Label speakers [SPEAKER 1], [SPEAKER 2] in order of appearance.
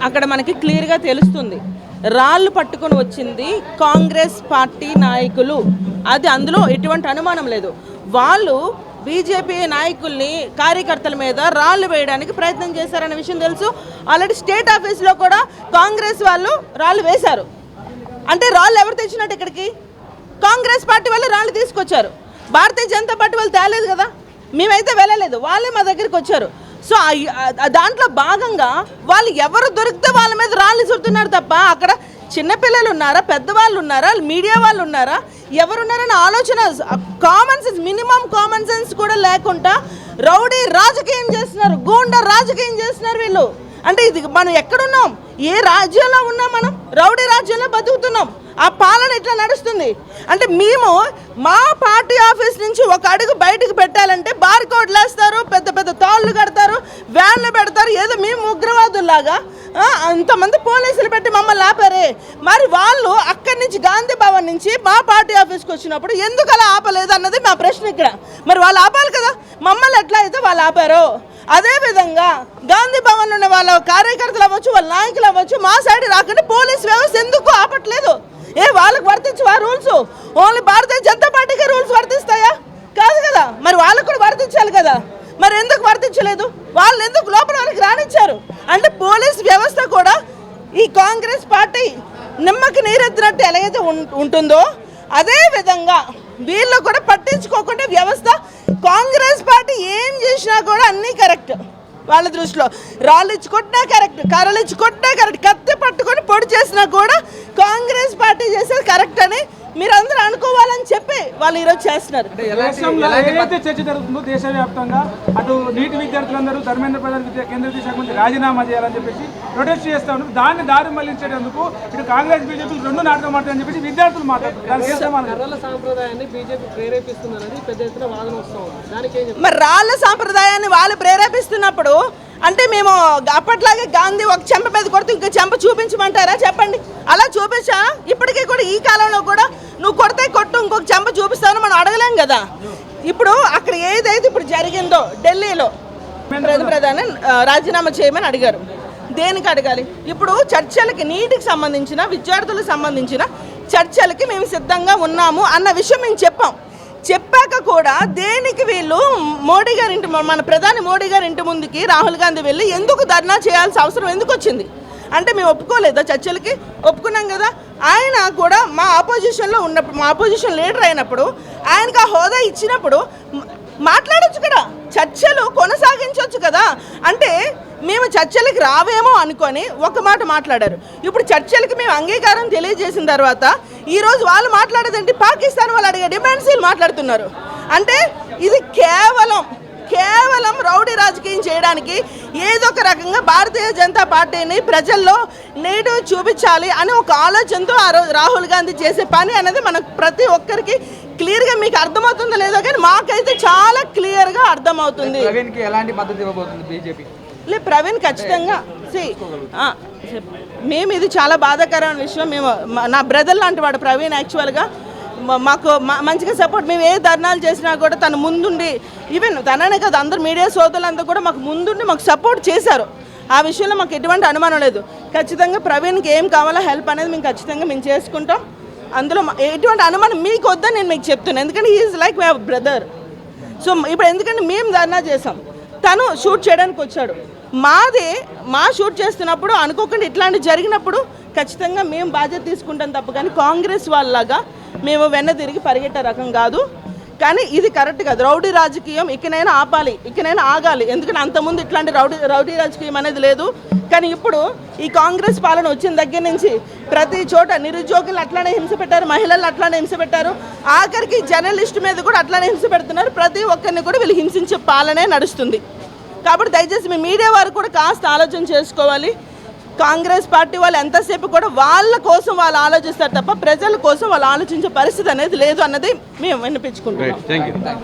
[SPEAKER 1] అక్కడ మనకి క్లియర్గా తెలుస్తుంది. రాళ్ళు పట్టుకొని వచ్చింది కాంగ్రెస్ పార్టీ నాయకులు, అది అందులో ఎటువంటి అనుమానం లేదు. వాళ్ళు బీజేపీ నాయకుల్ని కార్యకర్తల మీద రాళ్ళు వేయడానికి ప్రయత్నం చేశారనే విషయం తెలుసు. ఆల్రెడీ స్టేట్ ఆఫీస్లో కూడా కాంగ్రెస్ వాళ్ళు రాళ్ళు వేశారు. అంటే రాళ్ళు ఎవరు తెచ్చినట్టు ఇక్కడికి? కాంగ్రెస్ పార్టీ వాళ్ళు రాళ్ళు తీసుకొచ్చారు. భారతీయ జనతా పార్టీ వాళ్ళు తేలేదు కదా, మేమైతే వెళ్ళలేదు, వాళ్ళే మా దగ్గరికి వచ్చారు. సో దాంట్లో భాగంగా వాళ్ళు ఎవరు దొరికితే వాళ్ళ మీద రాళ్ళు చుడుతున్నారు తప్ప అక్కడ చిన్నపిల్లలు ఉన్నారా, పెద్దవాళ్ళు ఉన్నారా, మీడియా వాళ్ళు ఉన్నారా, ఎవరున్నారని ఆలోచన, common sense, minimum common sense కూడా లేకుండా రౌడీ రాజకీయం చేస్తున్నారు, గూండా రాజకీయం చేస్తున్నారు వీళ్ళు. అంటే ఇది మనం ఎక్కడున్నాం? ఏ రాజ్యంలో ఉన్నాం? మనం రౌడీ రాజ్యంలో బతుకుతున్నాం. ఆ పాలన ఎట్లా నడుస్తుంది అంటే మేము మా పార్టీ ఆఫీస్ నుంచి ఒక అడుగు బయటకు పెట్టాలంటే బార్కోడ్లు వేస్తారు, పెద్ద పెద్ద తాళ్ళు కడతారు, వ్యాన్లు పెడతారు. ఏదో మేము ఉగ్రవాదుల్లాగా అంతమంది పోలీసులు పెట్టి మమ్మల్ని ఆపారే. మరి వాళ్ళు అక్కడి నుంచి గాంధీ భవన్ నుంచి మా పార్టీ ఆఫీస్కి వచ్చినప్పుడు ఎందుకు అలా ఆపలేదు అన్నది మా ప్రశ్న ఇక్కడ. మరి వాళ్ళు ఆపాలి కదా, మమ్మల్ని ఎట్లా అయితే వాళ్ళు ఆపారో అదేవిధంగా గాంధీ భవన్ ఉన్న వాళ్ళ కార్యకర్తలు అవ్వచ్చు, వాళ్ళ నాయకులు అవ్వచ్చు, మా సైడ్ రాకుండా పోలీస్ వ్యవస్థ ఎందుకు ఆపట్లేదు? వాళ్ళకు వర్తించవా రూల్స్? ఓన్లీ భారతీయ జనతా పార్టీకి రూల్స్ వర్తిస్తాయా? కాదు కదా, మరి వాళ్ళకు కూడా వర్తించాలి కదా. మరి ఎందుకు వర్తించలేదు? వాళ్ళు ఎందుకు లోపల వాళ్ళకి రానిచ్చారు? అంటే పోలీస్ వ్యవస్థ కూడా ఈ కాంగ్రెస్ పార్టీ నిమ్మకి నీరెత్తినట్టు ఎలాగైతే ఉంటుందో అదే విధంగా వీళ్ళు కూడా పట్టించుకోకుండా వ్యవస్థ, కాంగ్రెస్ పార్టీ ఏం చేసినా కూడా అన్నీ కరెక్ట్ వాళ్ళ దృష్టిలో. రాళ్ళు ఇచ్చి కొట్టినా కరెక్ట్, కర్రలు ఇచ్చి కొట్టినా కరెక్ట్, కత్తి పట్టుకొని పొడి చేసినా కూడా కాంగ్రెస్ పార్టీ చేసేది కరెక్ట్ అని మీరందరూ అనుకోవాలని చెప్పి వాళ్ళు ఈరోజు చేస్తున్నారు.
[SPEAKER 2] ఏదైతే చర్చ జరుగుతుందో దేశవ్యాప్తంగా అటు నీటి విద్యార్థులందరూ ధర్మేంద్ర ప్రధాన్ కేంద్ర విద్యాశాఖ మంత్రి రాజీనామా చేయాలని చెప్పేసి ప్రొటెస్ట్ చేస్తా ఉన్నారు. దాన్ని దారి మళ్లించేందుకు ఇటు కాంగ్రెస్ బీజేపీ రెండు నాటకం మాట్లాడని చెప్పేసి విద్యార్థులు మాట్లాడుతున్నారు.
[SPEAKER 3] సాంప్రదాయాన్ని బీజేపీ ప్రేరేపిస్తుందని పెద్ద ఎత్తున వాదన వస్తుంది.
[SPEAKER 1] మరి రాళ్ళ సాంప్రదాయాన్ని వాళ్ళు ప్రేరేపిస్తున్నప్పుడు అంటే మేము అప్పట్లాగే గాంధీ ఒక చెంప మీద కొడుతూ ఇంకో చెంప చూపించమంటారా? చెప్పండి. అలా చూపించా? ఇప్పటికీ కూడా ఈ కాలంలో కూడా నువ్వు కొడితే కొట్టు, ఇంకొక చెంప చూపిస్తావని మనం అడగలేం కదా. ఇప్పుడు అక్కడ ఏదైతే ఇప్పుడు జరిగిందో ఢిల్లీలో ప్రధాని రాజీనామా చేయమని అడిగారు. దేనికి అడగాలి? ఇప్పుడు చర్చలకి, నీటికి సంబంధించిన, విద్యార్థులకు సంబంధించిన చర్చలకి మేము సిద్ధంగా ఉన్నాము అన్న విషయం మేము చెప్పాక కూడా దేనికి వీళ్ళు మోడీ గారి ఇంటి, మన ప్రధాని మోడీ గారి ఇంటి ముందుకి రాహుల్ గాంధీ వెళ్ళి ఎందుకు ధర్నా చేయాల్సిన అవసరం ఎందుకు వచ్చింది? అంటే మేము ఒప్పుకోలేదా చర్చలకి? ఒప్పుకున్నాం కదా. ఆయన కూడా మా ఆపోజిషన్లో ఉన్నప్పుడు, మా ఆపోజిషన్ లీడర్ అయినప్పుడు ఆయనకు ఆ హోదా ఇచ్చినప్పుడు మాట్లాడొచ్చు కదా, చర్చలు కొనసాగించవచ్చు కదా. అంటే మేము చర్చలకి రావేమో అనుకొని ఒక మాట మాట్లాడారు. ఇప్పుడు చర్చలకి మేము అంగీకారం తెలియజేసిన తర్వాత ఈరోజు వాళ్ళు మాట్లాడేదంటే పాకిస్తాన్ వాళ్ళు అడిగే డిమాండ్స్ వీళ్ళు మాట్లాడుతున్నారు. అంటే ఇది కేవలం రౌడీ రాజకీయం చేయడానికి ఏదో ఒక రకంగా భారతీయ జనతా పార్టీని ప్రజల్లో నేడు చూపించాలి అని ఒక ఆలోచనతో ఆ రోజు రాహుల్ గాంధీ చేసే పని అనేది మనకు ప్రతి ఒక్కరికి క్లియర్గా, మీకు అర్థమవుతుందో లేదో కానీ మాకైతే చాలా క్లియర్గా అర్థమవుతుంది. ప్రవీణ్ ఖచ్చితంగా మేము ఇది చాలా బాధాకరమైన విషయం. మేము నా బ్రదర్ లాంటి వాడు ప్రవీణ్. యాక్చువల్గా మాకు మంచిగా సపోర్ట్, మేము ఏ ధర్నాలు చేసినా కూడా తను ముందుండి, ఈవెన్ తననే కదా అందరు మీడియా సోదరులంతా కూడా మాకు ముందుండి మాకు సపోర్ట్ చేశారు. ఆ విషయంలో మాకు ఎటువంటి అనుమానం లేదు. ఖచ్చితంగా ప్రవీణ్కి ఏం కావాలో హెల్ప్ అనేది మేము ఖచ్చితంగా మేము చేసుకుంటాం. అందులో ఎటువంటి అనుమానం మీకు వద్దని నేను మీకు చెప్తున్నాను, ఎందుకంటే he's like my brother. So ఇప్పుడు ఎందుకంటే మేము ధర్నా చేసాం, తను షూట్ చేయడానికి వచ్చాడు. మా షూట్ చేస్తున్నప్పుడు అనుకోకుండా ఇట్లాంటివి జరిగినప్పుడు ఖచ్చితంగా మేము బాధ్యత తీసుకుంటాం తప్ప కానీ కాంగ్రెస్ వాళ్ళలాగా మేము వెన్న తిరిగి పరిగెట్టే రకం కాదు. కానీ ఇది కరెక్ట్ కాదు. రౌడీ రాజకీయం ఇకనైనా ఆపాలి, ఇకనైనా ఆగాలి. ఎందుకంటే అంతకుముందు ఇట్లాంటి రౌడీ రాజకీయం అనేది లేదు. కానీ ఇప్పుడు ఈ కాంగ్రెస్ పాలన వచ్చిన దగ్గర నుంచి ప్రతి చోట నిరుద్యోగులు అట్లానే హింస పెట్టారు, మహిళలు అట్లానే హింస పెట్టారు, ఆఖరికి జర్నలిస్ట్ మీద కూడా అట్లానే హింస పెడుతున్నారు. ప్రతి ఒక్కరిని కూడా వీళ్ళు హింసించే పాలనే నడుస్తుంది. కాబట్టి దయచేసి మీ మీడియా వారు కూడా కాస్త ఆలోచన చేసుకోవాలి. కాంగ్రెస్ పార్టీ వాళ్ళు ఎంతసేపు కూడా వాళ్ళ కోసం వాళ్ళు ఆలోచిస్తారు తప్ప ప్రజల కోసం వాళ్ళు ఆలోచించే పరిస్థితి అనేది లేదు అన్నది మేము వినిపించుకుంటున్నాం.